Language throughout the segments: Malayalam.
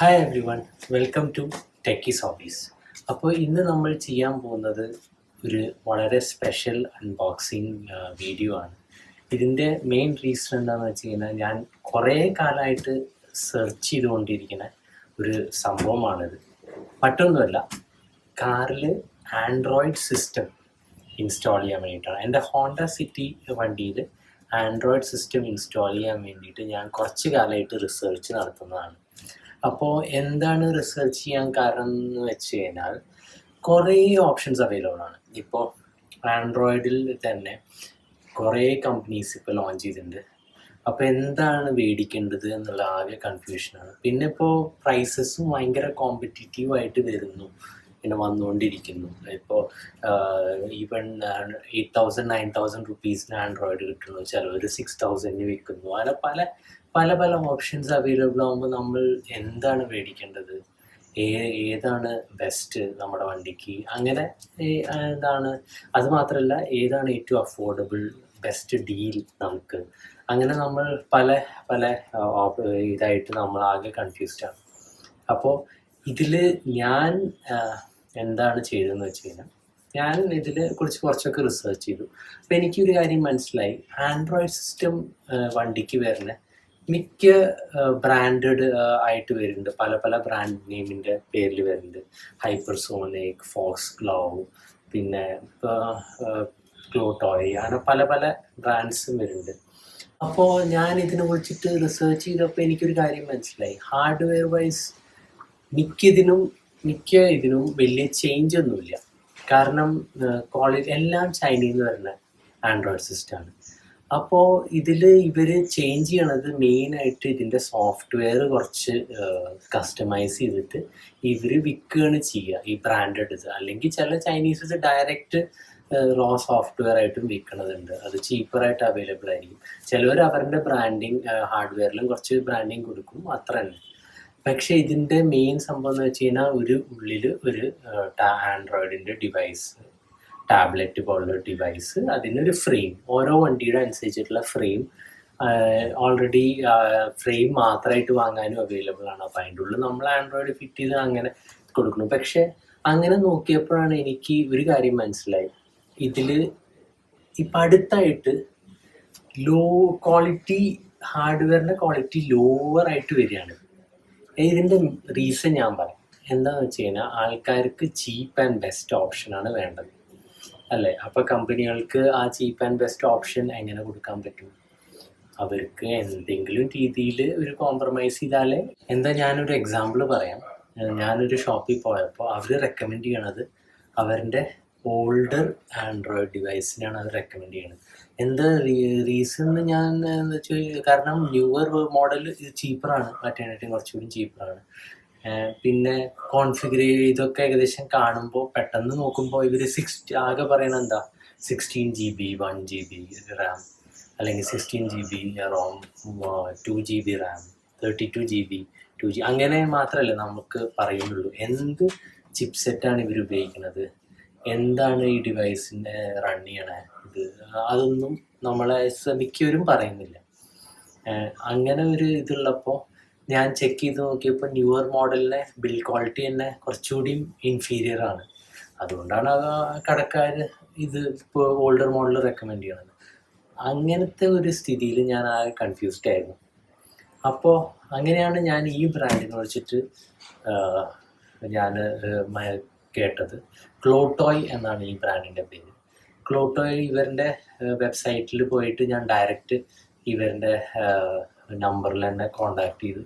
Hi everyone, welcome to techies hobbies. അപ്പോൾ ഇന്ന് നമ്മൾ ചെയ്യാൻ പോകുന്നത് ഒരു വളരെ സ്പെഷ്യൽ അൺബോക്സിങ് വീഡിയോ ആണ്. ഇതിൻ്റെ മെയിൻ റീസൺ എന്താണെന്ന് വെച്ച് കഴിഞ്ഞാൽ ഞാൻ കുറേ കാലമായിട്ട് സെർച്ച് ചെയ്തുകൊണ്ടിരിക്കുന്ന ഒരു സംഭവമാണിത്. മറ്റൊന്നുമല്ല, കാറിൽ ആൻഡ്രോയിഡ് സിസ്റ്റം ഇൻസ്റ്റാൾ ചെയ്യാൻ വേണ്ടിയിട്ടാണ്. എൻ്റെ ഹോണ്ട സിറ്റി വണ്ടിയിൽ ആൻഡ്രോയിഡ് സിസ്റ്റം ഇൻസ്റ്റാൾ ചെയ്യാൻ വേണ്ടിയിട്ട് ഞാൻ കുറച്ച് കാലമായിട്ട് റിസർച്ച് നടത്തുന്നതാണ്. അപ്പോൾ എന്താണ് റിസർച്ച് ചെയ്യാൻ കാരണം എന്ന് വെച്ച് കഴിഞ്ഞാൽ കുറേ ഓപ്ഷൻസ് അവൈലബിൾ ആണ്. ഇപ്പോൾ ആൻഡ്രോയിഡിൽ തന്നെ കുറേ കമ്പനീസ് ഇപ്പോൾ ലോഞ്ച് ചെയ്തിട്ടുണ്ട്. അപ്പോൾ എന്താണ് മേടിക്കേണ്ടത് എന്നുള്ള ആകെ കൺഫ്യൂഷനാണ്. പിന്നെ ഇപ്പോൾ പ്രൈസസും ഭയങ്കര കോമ്പറ്റീറ്റീവായിട്ട് വരുന്നു, പിന്നെ വന്നുകൊണ്ടിരിക്കുന്നു. ഇപ്പോൾ ഈവൻ 8,000 9,000 റുപ്പീസിന് ആൻഡ്രോയിഡ് കിട്ടുന്നു, ചിലവർ 6,000 വിൽക്കുന്നു. അങ്ങനെ പല പല ഓപ്ഷൻസ് അവൈലബിൾ ആകുമ്പോൾ നമ്മൾ എന്താണ് മേടിക്കേണ്ടത്, ഏതാണ് ബെസ്റ്റ് നമ്മുടെ വണ്ടിക്ക്, അങ്ങനെ എന്താണ്, അതുമാത്രമല്ല ഏതാണ് ഏറ്റവും അഫോർഡബിൾ ബെസ്റ്റ് ഡീൽ നമുക്ക്, അങ്ങനെ നമ്മൾ പല പല ഇതായിട്ട് നമ്മൾ ആകെ കൺഫ്യൂസ്ഡാണ്. അപ്പോൾ ഇതിൽ ഞാൻ എന്താണ് ചെയ്തതെന്ന് വെച്ച് കഴിഞ്ഞാൽ ഞാൻ ഇതിൽ കുറച്ചൊക്കെ റിസർച്ച് ചെയ്തു. അപ്പോൾ എനിക്കൊരു കാര്യം മനസ്സിലായി. ആൻഡ്രോയിഡ് സിസ്റ്റം വണ്ടിക്ക് വരുന്ന മിക്ക ബ്രാൻഡഡ് ആയിട്ട് വരുന്നുണ്ട്, പല പല ബ്രാൻഡ് നെയിമിൻ്റെ പേരിൽ വരുന്നുണ്ട്. ഹൈപ്പർസോണിക്, ഫോക്സ് ഗ്ലോ, പിന്നെ ക്ലോട്ടോയ്, അങ്ങനെ പല പല ബ്രാൻഡ്സും വരുന്നുണ്ട്. അപ്പോൾ ഞാൻ ഇതിനെ കുറിച്ചിട്ട് റിസർച്ച് ചെയ്തപ്പോൾ എനിക്കൊരു കാര്യം മനസ്സിലായി. ഹാർഡ്വെയർ വൈസ് മിക്ക ഇതിനും വലിയ ചേഞ്ച് ഒന്നുമില്ല. കാരണം ക്വാളിറ്റി എല്ലാം ചൈനയിൽ നിന്ന് വരുന്ന ആൻഡ്രോയിഡ് സിസ്റ്റമാണ്. അപ്പോൾ ഇതിൽ ഇവർ ചേഞ്ച് ചെയ്യണത് മെയിനായിട്ട് ഇതിൻ്റെ സോഫ്റ്റ്വെയർ കുറച്ച് കസ്റ്റമൈസ് ചെയ്തിട്ട് ഇവർ വിൽക്കുകയാണ് ചെയ്യുക, ഈ ബ്രാൻഡഡ് ഇത്. അല്ലെങ്കിൽ ചില ചൈനീസ് ഡയറക്റ്റ് റോ സോഫ്റ്റ്വെയർ ആയിട്ടും വിൽക്കണതുണ്ട്. അത് ചീപ്പറായിട്ട് അവൈലബിൾ ആയിരിക്കും. ചിലവർ അവരുടെ ബ്രാൻഡിങ് ഹാർഡ്വെയറിലും കുറച്ച് ബ്രാൻഡിങ് കൊടുക്കും, അത്ര തന്നെ. പക്ഷേ ഇതിൻ്റെ മെയിൻ സംഭവം എന്ന് വെച്ച് കഴിഞ്ഞാൽ ഉള്ളിൽ ഒരു ആൻഡ്രോയിഡിൻ്റെ ഡിവൈസ്, ടാബ്ലറ്റ് പോലുള്ള ഡിവൈസ്, അതിനൊരു ഫ്രെയിം, ഓരോ വണ്ടിയുടെ അനുസരിച്ചിട്ടുള്ള ഫ്രെയിം ഓൾറെഡി ഫ്രെയിം മാത്രമായിട്ട് വാങ്ങാനും അവൈലബിൾ ആണ്. അപ്പോൾ അതിൻ്റെ ഉള്ളിൽ നമ്മൾ ആൻഡ്രോയിഡ് ഫിറ്റ് ചെയ്ത് അങ്ങനെ കൊടുക്കണം. പക്ഷേ അങ്ങനെ നോക്കിയപ്പോഴാണ് എനിക്ക് ഒരു കാര്യം മനസ്സിലായി. ഇതിൽ ഇപ്പം അടുത്തായിട്ട് ലോ ക്വാളിറ്റി ഹാർഡ്വെയറിൻ്റെ ക്വാളിറ്റി ലോവറായിട്ട് വരികയാണ്. ഇതിൻ്റെ റീസൺ ഞാൻ പറയാം. എന്താണെന്ന് വെച്ച് കഴിഞ്ഞാൽ ആൾക്കാർക്ക് ചീപ്പ് ആൻഡ് ബെസ്റ്റ് ഓപ്ഷനാണ് വേണ്ടത്, അല്ലേ? അപ്പോൾ കമ്പനികൾക്ക് ആ ചീപ്പ് ആൻഡ് ബെസ്റ്റ് ഓപ്ഷൻ എങ്ങനെ കൊടുക്കാൻ പറ്റും? അവർക്ക് എന്തെങ്കിലും രീതിയിൽ ഒരു കോംപ്രമൈസ് ചെയ്താലേ. ഞാനൊരു എക്സാമ്പിൾ പറയാം. ഞാനൊരു ഷോപ്പിൽ പോയപ്പോൾ അവർ റെക്കമെൻഡ് ചെയ്യണത് അവരുടെ ഓൾഡർ ആൻഡ്രോയിഡ് ഡിവൈസിനാണ് അത് റെക്കമെൻഡ് ചെയ്യണത്. എന്താ റീസൺ എന്ന് ഞാൻ എന്താ വെച്ചാൽ, കാരണം ന്യൂവർ മോഡൽ ഇത് ചീപ്പറാണ്, മറ്റേനായിട്ടും കുറച്ചുകൂടി ചീപ്പറാണ്. പിന്നെ ഇതൊക്കെ ഏകദേശം കാണുമ്പോൾ പെട്ടെന്ന് നോക്കുമ്പോൾ ഇവർ ആകെ പറയണത് എന്താ, 16 GB 1 GB റാം, അല്ലെങ്കിൽ 16 GB ROM 2 GB RAM, 32 GB 2 GB, അങ്ങനെ മാത്രമല്ല നമുക്ക് പറയുന്നുള്ളൂ. എന്ത് ചിപ്സെറ്റാണ് ഇവർ ഉപയോഗിക്കുന്നത്, എന്താണ് ഈ ഡിവൈസിൻ്റെ റൺ ചെയ്യണ ഇത്, അതൊന്നും നമ്മളെ മിക്കവരും പറയുന്നില്ല. അങ്ങനെ ഒരു ഇതുള്ളപ്പോൾ ഞാൻ ചെക്ക് ചെയ്ത് നോക്കിയപ്പോൾ ന്യൂവർ മോഡലിനെ ബിൽഡ് ക്വാളിറ്റി തന്നെ കുറച്ചുകൂടി ഇൻഫീരിയർ ആണ്. അതുകൊണ്ടാണ് കടക്കാർ ഇത് ഇപ്പോൾ ഓൾഡർ മോഡൽ റെക്കമെൻഡ് ചെയ്യണത്. അങ്ങനത്തെ ഒരു സ്ഥിതിയിൽ ഞാൻ ആകെ കൺഫ്യൂസ്ഡ് ആയിരുന്നു. അപ്പോൾ അങ്ങനെയാണ് ഞാൻ ഈ ബ്രാൻഡിനെ കുറിച്ചിട്ട് ഞാൻ കേട്ടത്. ക്ലോട്ടോയ് എന്നാണ് ഈ ബ്രാൻഡിൻ്റെ പേര്. ക്ലോട്ടോയ് ഇവരുടെ വെബ്സൈറ്റിൽ പോയിട്ട് ഞാൻ ഡയറക്റ്റ് ഇവരുടെ നമ്പറിൽ തന്നെ കോണ്ടാക്ട് ചെയ്തു.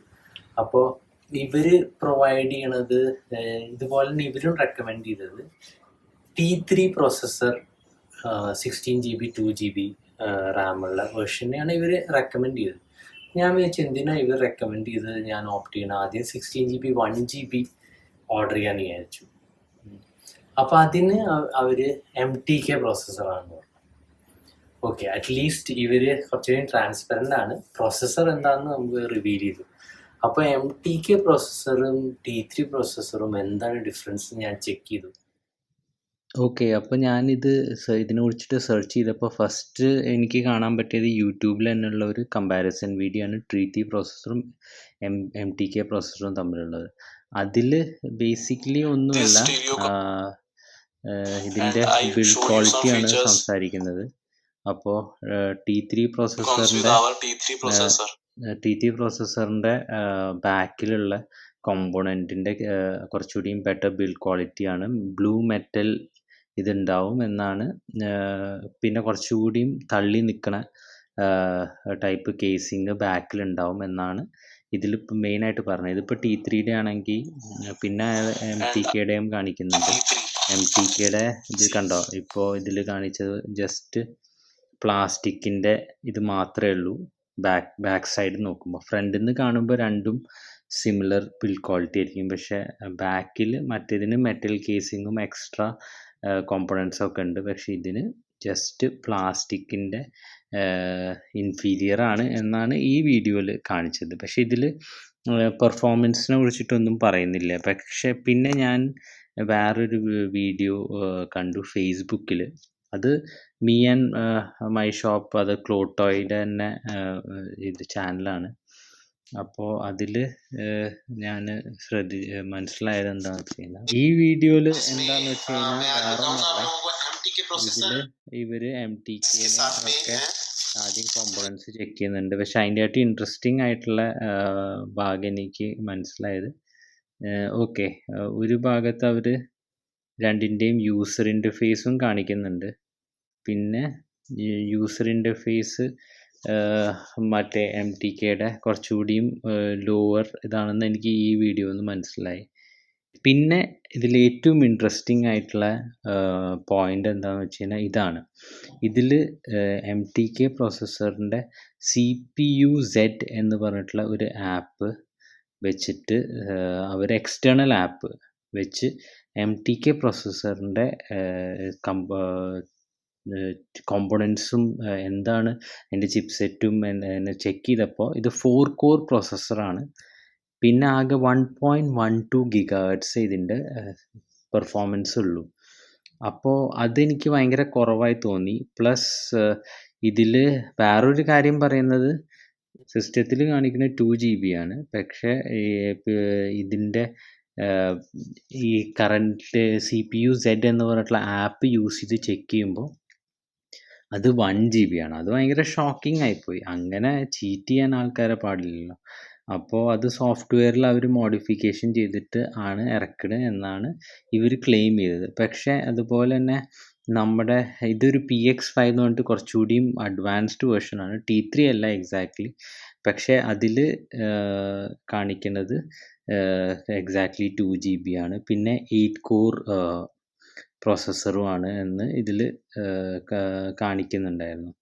അപ്പോൾ ഇവർ പ്രൊവൈഡ് ചെയ്യണത് ഇതുപോലെ തന്നെ ഇവരും റെക്കമെൻഡ് ചെയ്തത് T3 പ്രോസസ്സർ 16 GB 2 GB റാമുള്ള വേർഷനെയാണ് ഇവർ റെക്കമെൻഡ് ചെയ്തത്. ഞാൻ വിചാരിച്ചു എന്തിനാണ് ഇവർ റെക്കമെൻഡ് ചെയ്തത്, ഞാൻ ഓപ്റ്റ് ചെയ്യണം. ആദ്യം 16 GB 1 GB ഓർഡർ ചെയ്യാൻ വിചാരിച്ചു. അപ്പോൾ അതിന് അവർ MTK പ്രോസസ്സറാണ് പറഞ്ഞത്. ഓക്കെ, അറ്റ്ലീസ്റ്റ് ഇവർ കുറച്ചുകൂടി ട്രാൻസ്പെറൻ്റ് ആണ്. പ്രോസസ്സർ എന്താണെന്ന് നമുക്ക് റിവീൽ ചെയ്തു. അപ്പോൾ MTK പ്രോസസ്സറും T3 പ്രോസസ്സറും എന്താണ് ഡിഫറൻസ് ഞാൻ ചെക്ക് ചെയ്തു. ഓക്കെ. അപ്പോൾ ഞാനിത് ഇതിനെക്കുറിച്ചിട്ട് സെർച്ച് ചെയ്തപ്പോൾ ഫസ്റ്റ് എനിക്ക് കാണാൻ പറ്റിയത് യൂട്യൂബിൽ തന്നെയുള്ള ഒരു കമ്പാരിസൺ വീഡിയോ ആണ് TT പ്രോസസ്സറും MTK പ്രോസസ്സറും തമ്മിലുള്ളത്. അതിൽ ബേസിക്കലി ഒന്നുമല്ല, ഇതിൻ്റെ ബിൽഡ് ക്വാളിറ്റിയാണ് സംസാരിക്കുന്നത്. അപ്പോൾ T3 പ്രോസസ്സറിൻ്റെ ബാക്കിലുള്ള കോമ്പോണൻറ്റിൻ്റെ കുറച്ചുകൂടിയും ബെറ്റർ ബിൽഡ് ക്വാളിറ്റിയാണ്. ബ്ലൂ മെറ്റൽ ഇതുണ്ടാവും എന്നാണ്. പിന്നെ കുറച്ചുകൂടിയും തള്ളി നിൽക്കണ ടൈപ്പ് കേസിങ് ബാക്കിലുണ്ടാവും എന്നാണ് ഇതിലിപ്പോൾ മെയിനായിട്ട് പറഞ്ഞത്. ഇതിപ്പോൾ T3യുടെ ആണെങ്കിൽ പിന്നെ MTKയുടെയും കാണിക്കുന്നുണ്ട്. MTKയുടെ ഇത് കണ്ടോ, ഇപ്പോൾ ഇതിൽ കാണിച്ചത് ജസ്റ്റ് പ്ലാസ്റ്റിക്കിൻ്റെ ഇത് മാത്രമേ ഉള്ളൂ. ബാക്ക് സൈഡ് നോക്കുമ്പോൾ ഫ്രണ്ടിൽ നിന്ന് കാണുമ്പോൾ രണ്ടും സിമിലർ ബിൽഡ് ക്വാളിറ്റി ആയിരിക്കും. പക്ഷേ ബാക്കിൽ മറ്റേതിന് മെറ്റൽ കേസിങ്ങും എക്സ്ട്രാ കോമ്പണൻസും ഒക്കെ ഉണ്ട്. പക്ഷേ ഇതിന് ജസ്റ്റ് പ്ലാസ്റ്റിക്കിൻ്റെ ഇൻഫീരിയർ ആണ് എന്നാണ് ഈ വീഡിയോയിൽ കാണിച്ചത്. പക്ഷേ ഇതിൽ പെർഫോമൻസിനെ കുറിച്ചിട്ടൊന്നും പറയുന്നില്ല. പക്ഷേ പിന്നെ ഞാൻ വേറൊരു വീഡിയോ കണ്ടു ഫേസ്ബുക്കിൽ. അത് മീ ആൻഡ് മൈ ഷോപ്പ്, അത് ക്ലോട്ടോയുടെ തന്നെ ഇത് ചാനലാണ്. അപ്പോൾ അതിൽ ഞാൻ മനസ്സിലായത് എന്താണെന്ന് വെച്ച് കഴിഞ്ഞാൽ, ഈ വീഡിയോയിൽ എന്താണെന്ന് വെച്ച് കഴിഞ്ഞാൽ വേറെ ഒന്നുമല്ല, ഇതിൽ ഇവർ MTKനെ ഒക്കെ ആദ്യം കോമ്പണൻസ് ചെക്ക് ചെയ്യുന്നുണ്ട്. പക്ഷെ അതിൻ്റെ ആയിട്ട് ഇൻട്രസ്റ്റിംഗ് ആയിട്ടുള്ള ഭാഗം എനിക്ക് മനസ്സിലായത്, ഓക്കെ, ഒരു ഭാഗത്ത് അവർ രണ്ടിൻ്റെയും യൂസർ ഇൻ്റർഫേസും കാണിക്കുന്നുണ്ട്. പിന്നെ യൂസർ ഇൻ്റർഫേസ് മറ്റേ MTKയുടെ കുറച്ചുകൂടിയും ലോവർ ഇതാണെന്ന് എനിക്ക് ഈ വീഡിയോ ഒന്ന് മനസ്സിലായി. പിന്നെ ഇതിൽ ഏറ്റവും ഇൻട്രസ്റ്റിംഗ് ആയിട്ടുള്ള പോയിൻ്റ് എന്താണെന്ന് വെച്ച് കഴിഞ്ഞാൽ ഇതാണ്. ഇതിൽ MTK പ്രോസസ്സറിൻ്റെ CPU-Z എന്ന് പറഞ്ഞിട്ടുള്ള ഒരു ആപ്പ് വെച്ചിട്ട് അവർ എക്സ്റ്റേണൽ ആപ്പ് വെച്ച് MTK പ്രോസസ്സറിൻ്റെ കോമ്പണൻസും എന്താണ് അതിൻ്റെ ചിപ്സെറ്റും ചെക്ക് ചെയ്തപ്പോൾ ഇത് 4 കോർ പ്രോസസ്സറാണ്. പിന്നെ ആകെ 1.12 GHz ഇതിൻ്റെ പെർഫോമൻസ് ഉള്ളൂ. അപ്പോൾ അതെനിക്ക് ഭയങ്കര കുറവായി തോന്നി. പ്ലസ് ഇതിൽ വേറൊരു കാര്യം പറയുന്നത്, സിസ്റ്റത്തിൽ കാണിക്കുന്ന 2 GB ആണ്. പക്ഷേ ഇതിൻ്റെ ഈ കറൻറ്റ് CPU-Z എന്ന് പറഞ്ഞിട്ടുള്ള ആപ്പ് യൂസ് ചെയ്ത് ചെക്ക് ചെയ്യുമ്പോൾ അത് 1 GB ആണ്. അത് ഭയങ്കര ഷോക്കിംഗ് ആയിപ്പോയി. അങ്ങനെ ചീറ്റ് ചെയ്യാൻ ആൾക്കാരെ പാടില്ലല്ലോ. അപ്പോൾ അത് സോഫ്റ്റ്വെയറിൽ അവർ മോഡിഫിക്കേഷൻ ചെയ്തിട്ട് ആണ് ഇറക്കുന്നത് എന്നാണ് ഇവർ ക്ലെയിം ചെയ്തത്. പക്ഷേ അതുപോലെ തന്നെ നമ്മുടെ ഇതൊരു PX5 എന്ന് പറഞ്ഞിട്ട് കുറച്ചുകൂടിയും അഡ്വാൻസ്ഡ് വേർഷനാണ്. T3 അല്ല എക്സാക്ട്ലി. പക്ഷേ അതിൽ കാണിക്കുന്നത് എക്സാക്ട്ലി 2 GB ആണ്. പിന്നെ 8 കോർ പ്രോസസ്സറുമാണ് എന്ന് ഇതിൽ കാണിക്കുന്നുണ്ടായിരുന്നു.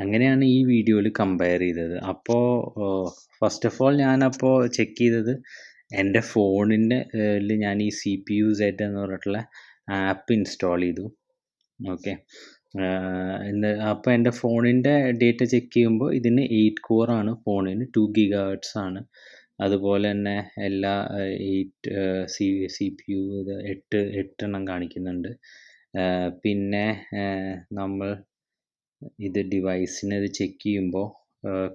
അങ്ങനെയാണ് ഈ വീഡിയോയിൽ കമ്പയർ ചെയ്തത്. അപ്പോൾ ഫസ്റ്റ് ഓഫ് ഓൾ ഞാനപ്പോൾ ചെക്ക് ചെയ്തത് എൻ്റെ ഫോണിൻ്റെ ഞാൻ ഈ CPU-Z എന്ന് പറഞ്ഞിട്ടുള്ള ആപ്പ് ഇൻസ്റ്റാൾ ചെയ്തു. ഓക്കെ, അപ്പോൾ എൻ്റെ ഫോണിൻ്റെ ഡേറ്റ ചെക്ക് ചെയ്യുമ്പോൾ ഇതിന് 8 കോറാണ്, ഫോണിന് 2 GHz ആണ്. അതുപോലെ തന്നെ എല്ലാ 8 CPU ഇത് 8 എണ്ണം കാണിക്കുന്നുണ്ട്. പിന്നെ നമ്മൾ ഇത് ഡിവൈസിന് ഇത് ചെക്ക് ചെയ്യുമ്പോൾ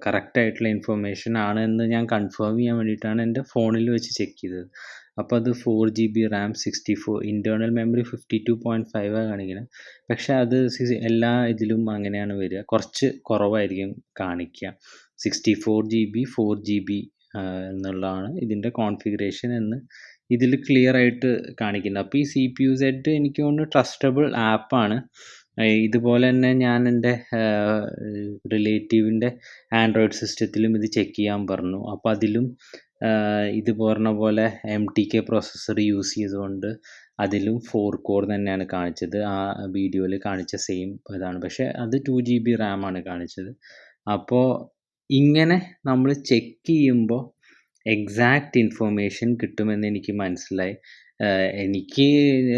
കറക്റ്റായിട്ടുള്ള ഇൻഫർമേഷൻ ആണ് എന്ന് ഞാൻ കൺഫേം ചെയ്യാൻ വേണ്ടിയിട്ടാണ് എൻ്റെ ഫോണിൽ വെച്ച് ചെക്ക് ചെയ്തത്. അപ്പോൾ അത് 4 GB RAM, 64 ഇൻറ്റേർണൽ മെമ്മറി 52.5 കാണിക്കുന്നത്. പക്ഷേ അത് എല്ലാ ഇതിലും അങ്ങനെയാണ് വരിക, കുറച്ച് കുറവായിരിക്കും കാണിക്കുക. 64 GB 4 GB എന്നുള്ളതാണ് ഇതിൻ്റെ കോൺഫിഗറേഷൻ എന്ന് ഇതിൽ ക്ലിയർ ആയിട്ട് കാണിക്കുന്നത്. അപ്പോൾ ഈ CPU-Z എനിക്ക് തോന്നുന്നു ട്രസ്റ്റബിൾ ആപ്പാണ്. ഇതുപോലെ തന്നെ ഞാൻ എൻ്റെ റിലേറ്റീവിൻ്റെ ആൻഡ്രോയിഡ് സിസ്റ്റത്തിലും ഇത് ചെക്ക് ചെയ്യാൻ പറഞ്ഞു. അപ്പോൾ അതിലും ഇത് പറഞ്ഞ പോലെ MTK പ്രോസസ്സർ യൂസ് ചെയ്തുകൊണ്ട് അതിലും 4 കോർ തന്നെയാണ് കാണിച്ചത്. ആ വീഡിയോയിൽ കാണിച്ച സെയിം ഇതാണ്. പക്ഷേ അത് 2 GB RAM ആണ് കാണിച്ചത്. അപ്പോൾ ഇങ്ങനെ നമ്മൾ ചെക്ക് ചെയ്യുമ്പോൾ എക്സാക്റ്റ് ഇൻഫർമേഷൻ കിട്ടുമെന്ന് എനിക്ക് മനസ്സിലായി.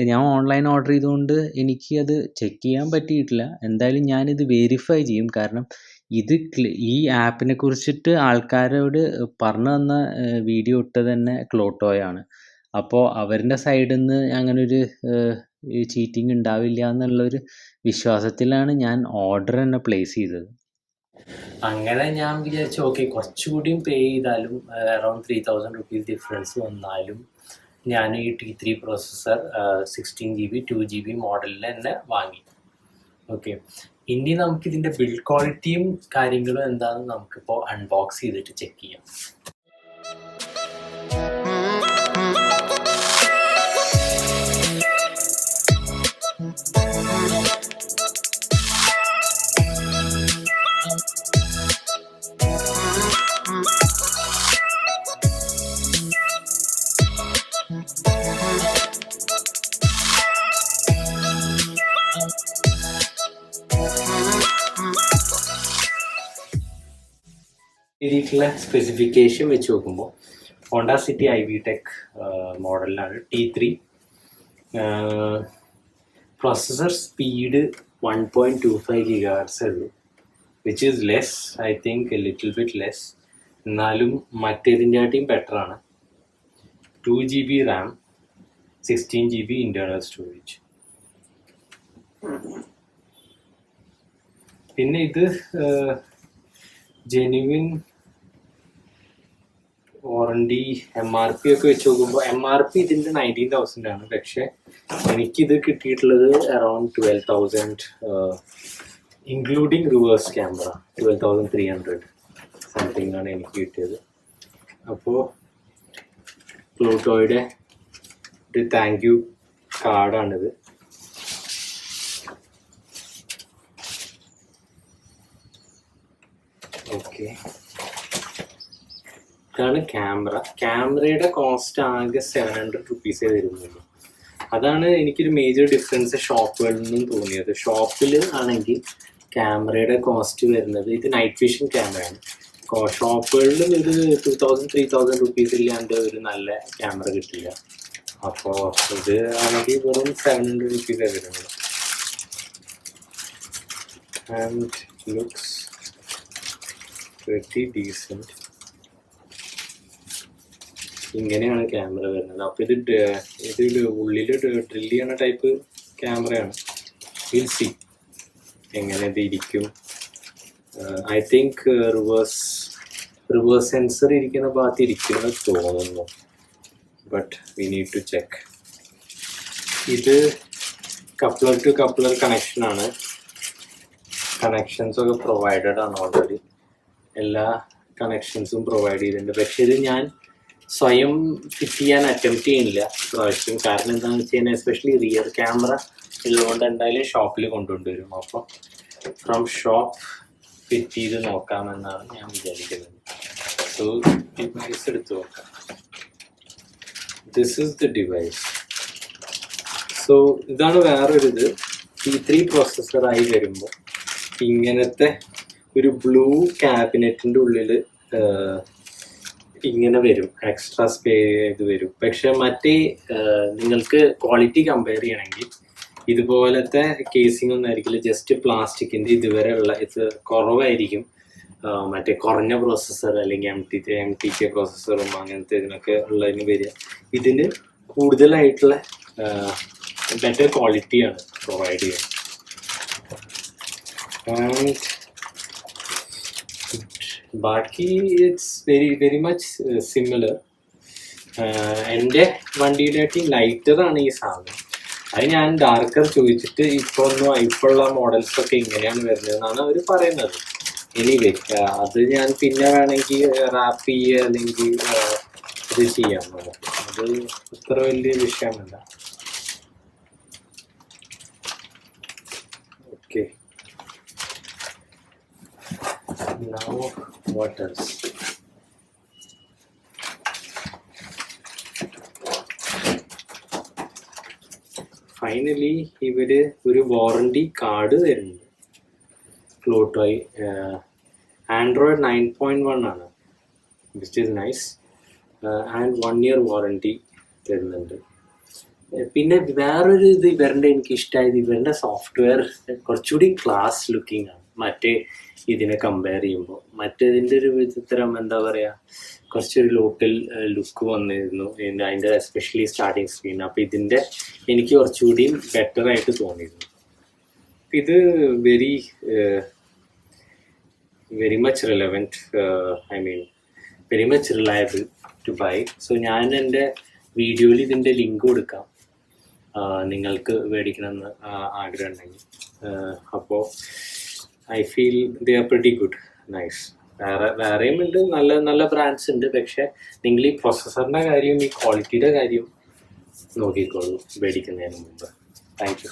ഞാൻ ഓൺലൈൻ ഓർഡർ ചെയ്തുകൊണ്ട് എനിക്ക് അത് ചെക്ക് ചെയ്യാൻ പറ്റിയിട്ടില്ല. എന്തായാലും ഞാനിത് വെരിഫൈ ചെയ്യും. കാരണം ഇത് ഈ ആപ്പിനെ കുറിച്ചിട്ട് ആൾക്കാരോട് പറഞ്ഞു തന്ന വീഡിയോ ഇട്ടത് തന്നെ ക്ലോട്ടോയാണ്. അപ്പോൾ അവരുടെ സൈഡിൽ നിന്ന് അങ്ങനൊരു ചീറ്റിംഗ് ഉണ്ടാവില്ല എന്നുള്ളൊരു വിശ്വാസത്തിലാണ് ഞാൻ ഓർഡർ തന്നെ പ്ലേസ് ചെയ്തത്. അങ്ങനെ ഞാൻ വിചാരിച്ചു ഓക്കെ കുറച്ചുകൂടിയും പേ ചെയ്താലും അറൗണ്ട് 3000 റുപ്പീസ് ഡിഫറൻസ് വന്നാലും ഞാൻ ഈ T3 പ്രോസസ്സർ 16GB 2GB മോഡലിൽ തന്നെ വാങ്ങി. ഓക്കെ, ഇനി നമുക്കിതിൻ്റെ ബിൽഡ് ക്വാളിറ്റിയും കാര്യങ്ങളും എന്താണെന്ന് നമുക്കിപ്പോൾ അൺബോക്സ് ചെയ്തിട്ട് ചെക്ക് ചെയ്യാം. ഇതിലുള്ള സ്പെസിഫിക്കേഷൻ വെച്ച് നോക്കുമ്പോൾ Honda city iVtec മോഡലിലാണ് T3. Processor speed 1.25 GHz ഉള്ളൂ, which is less, I think A little bit less. എന്നാലും മറ്റേതിൻ്റെയായിട്ടും ബെറ്ററാണ്. 2GB Ram, 16GB internal storage. പിന്നെ ഇത് ജെനുവിൻ വാറണ്ടി MRP ഒക്കെ വെച്ച് നോക്കുമ്പോൾ MRP ഇതിൻ്റെ 19,000 ആണ്. പക്ഷെ എനിക്കിത് കിട്ടിയിട്ടുള്ളത് around 12,000 including reverse camera 12,300 something ആണ് എനിക്ക് കിട്ടിയത്. അപ്പോൾ ക്ലോട്ടോയുടെ ഒരു താങ്ക് യു കാർഡാണിത്. ഓക്കെ, ഇതാണ് ക്യാമറയുടെ കോസ്റ്റ് ആകെ 700 റുപ്പീസേ വരുന്നുള്ളൂ. അതാണ് എനിക്കൊരു മേജർ ഡിഫറൻസ് ഷോപ്പുകളിൽ നിന്നും തോന്നിയത്. ഷോപ്പിൽ ആണെങ്കിൽ ക്യാമറയുടെ കോസ്റ്റ് വരുന്നത്, ഇത് നൈറ്റ് വിഷൻ ക്യാമറയാണ്, ഷോപ്പുകളിൽ ഒരു 2,000-3,000 റുപ്പീസ് ഇല്ലാണ്ട് ഒരു നല്ല ക്യാമറ കിട്ടില്ല. അപ്പോൾ ഇത് ആണെങ്കിൽ വെറും 700 റുപ്പീസേ വരുന്നുള്ളൂ. And looks pretty decent. ഇങ്ങനെയാണ് ക്യാമറ വരുന്നത്. അപ്പോൾ ഇതിൽ ഉള്ളിൽ ഡ്രിൽ ചെയ്യണ ടൈപ്പ് ക്യാമറയാണ്. വിൽ സി എങ്ങനെ ഇത് ഇരിക്കും. ഐ തിങ്ക് റിവേഴ്സ് സെൻസർ ഇരിക്കുന്ന ഭാഗത്ത് ഇരിക്കുമെന്ന് തോന്നുന്നു, but we need to check. ഇത് കപ്ലർ ടു കപ്ലർ കണക്ഷനാണ്. കണക്ഷൻസ് ഒക്കെ പ്രൊവൈഡഡ് ആണ് ഓൾറെഡി, എല്ലാ കണക്ഷൻസും പ്രൊവൈഡ് ചെയ്തിട്ടുണ്ട്. പക്ഷേ ഇത് ഞാൻ സ്വയം ഫിറ്റ് ചെയ്യാൻ അറ്റംപ്റ്റ് ചെയ്യുന്നില്ല പ്രാവശ്യം. കാരണം എന്താണെന്ന് വെച്ച് കഴിഞ്ഞാൽ എസ്പെഷ്യലി റിയർ ക്യാമറ ഉള്ളതുകൊണ്ട് എന്തായാലും ഷോപ്പിൽ കൊണ്ടുവരും. അപ്പോൾ ഫ്രം ഷോപ്പ് ഫിറ്റ് ചെയ്ത് നോക്കാമെന്നാണ് ഞാൻ വിചാരിക്കുന്നത്. സോ ഡിവൈസ് എടുത്ത് നോക്കാം. This is the device. So ഇതാണ് വേറൊരിത്. T3 പ്രോസസ്സറായി വരുമ്പോൾ ഇങ്ങനത്തെ ഒരു ബ്ലൂ ക്യാബിനറ്റിൻ്റെ ഉള്ളിൽ ഇങ്ങനെ വരും, എക്സ്ട്രാ ഇത് വരും. പക്ഷെ മറ്റേ നിങ്ങൾക്ക് ക്വാളിറ്റി കമ്പയർ ചെയ്യണമെങ്കിൽ ഇതുപോലത്തെ കേസിംഗ് ഒന്നും ആയിരിക്കില്ല, ജസ്റ്റ് പ്ലാസ്റ്റിക്കിൻ്റെ ഇതുവരെ ഉള്ള ഇത് കുറവായിരിക്കും. മറ്റേ കുറഞ്ഞ പ്രോസസ്സർ അല്ലെങ്കിൽ MTK പ്രോസസ്സറും അങ്ങനത്തെ ഇതിനൊക്കെ ഉള്ളതിന് വരിക. ഇതിന് കൂടുതലായിട്ടുള്ള ബെറ്റർ ക്വാളിറ്റിയാണ് പ്രൊവൈഡ് ചെയ്യുന്നത്. ആൻഡ് ബാക്കി ഇറ്റ്സ് വെരി മച്ച് സിമിലർ. എൻ്റെ വണ്ടിയുടെ ലൈറ്ററാണ് ഈ സാധനം. അത് ഞാൻ ഡാർക്കർ ചോദിച്ചിട്ട് ഇപ്പോഴുള്ള മോഡൽസൊക്കെ ഇങ്ങനെയാണ് വരുന്നതെന്നാണ് അവർ പറയുന്നത്. എനിവേ അത് ഞാൻ പിന്നെ വേണമെങ്കിൽ റാപ്പ് ചെയ്യുക അല്ലെങ്കിൽ ഇത് ചെയ്യാം. അത് അത്ര വലിയ വിഷയമല്ല. Okay, now what else? Finally ഇവര് ഒരു വാറണ്ടി കാർഡ് തരുന്നുണ്ട്. ക്ലോട്ടോയ് ആൻഡ്രോയിഡ് 9.1 ആണ്, which is nice. And 1 year warranty തരുന്നുണ്ട്. പിന്നെ വേറൊരു ഇത് ഇവരുടെ എനിക്ക് ഇഷ്ടമായത്, ഇവരുടെ സോഫ്റ്റ്വെയർ കുറച്ചുകൂടി ക്ലാസ് ലുക്കിംഗ് ആണ്. മറ്റേ ഇതിനെ കമ്പയർ ചെയ്യുമ്പോൾ. മറ്റേതിൻ്റെ ഒരു വിചിത്രം എന്താ പറയുക, കുറച്ചൊരു ലോക്കൽ ലുക്ക് വന്നിരുന്നു അതിൻ്റെ എസ്പെഷ്യലി സ്റ്റാർട്ടിങ് സ്ക്രീൻ. അപ്പോൾ ഇതിൻ്റെ എനിക്ക് കുറച്ചുകൂടിയും ബെറ്റർ ആയിട്ട് തോന്നിയിരുന്നു. ഇത് very much relevant, I mean very much reliable to buy. So ഞാൻ എൻ്റെ വീഡിയോയിൽ ഇതിൻ്റെ ലിങ്ക് കൊടുക്കാം നിങ്ങൾക്ക് മേടിക്കണമെന്ന് ആഗ്രഹം ഉണ്ടെങ്കിൽ. അപ്പോൾ I feel they are pretty good, nice. വേറെയും ഉണ്ട്, നല്ല നല്ല ബ്രാൻഡ്സ് ഉണ്ട്. പക്ഷേ നിങ്ങൾ ഈ പ്രൊസസ്സറിൻ്റെ കാര്യം ഈ ക്വാളിറ്റിയുടെ കാര്യം നോക്കിക്കോളൂ മേടിക്കുന്നതിന് മുമ്പ്. Thank you.